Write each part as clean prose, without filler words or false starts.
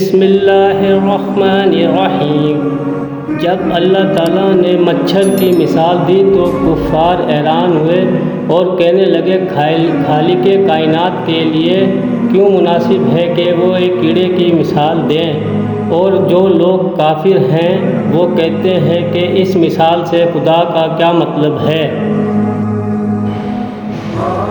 بسم اللہ الرحمن الرحیم۔ جب اللہ تعالیٰ نے مچھر کی مثال دی تو کفار حیران ہوئے اور کہنے لگے خالق کائنات کے لیے کیوں مناسب ہے کہ وہ ایک کیڑے کی مثال دیں، اور جو لوگ کافر ہیں وہ کہتے ہیں کہ اس مثال سے خدا کا کیا مطلب ہے۔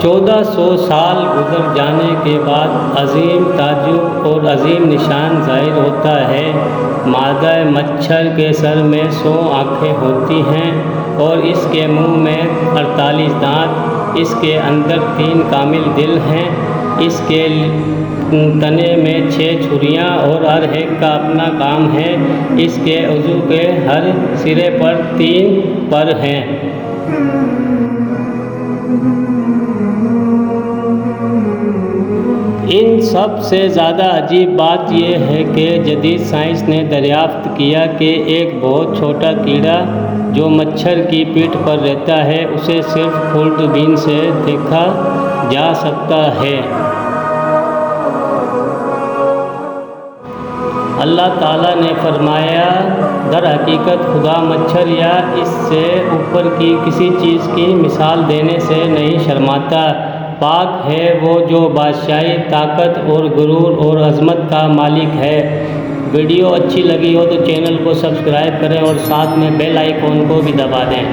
1400 سال گزر جانے کے بعد عظیم تعجب اور عظیم نشان ظاہر ہوتا ہے۔ مادہ مچھر کے سر میں 100 آنکھیں ہوتی ہیں اور اس کے منہ میں 48 دانت، اس کے اندر 3 کامل دل ہیں، اس کے تنے میں 6 چھریاں اور ہر ایک کا اپنا کام ہے، اس کے عضو کے ہر سرے پر 3 پر ہیں۔ ان سب سے زیادہ عجیب بات یہ ہے کہ جدید سائنس نے دریافت کیا کہ ایک بہت چھوٹا کیڑا جو مچھر کی پیٹھ پر رہتا ہے اسے صرف خوردبین سے دیکھا جا سکتا ہے۔ اللہ تعالیٰ نے فرمایا، در حقیقت خدا مچھر یا اس سے اوپر کی کسی چیز کی مثال دینے سے نہیں شرماتا۔ پاک ہے وہ جو بادشاہی، طاقت اور غرور اور عظمت کا مالک ہے۔ ویڈیو اچھی لگی ہو تو چینل کو سبسکرائب کریں اور ساتھ میں بیل آئیکن کو بھی دبا دیں۔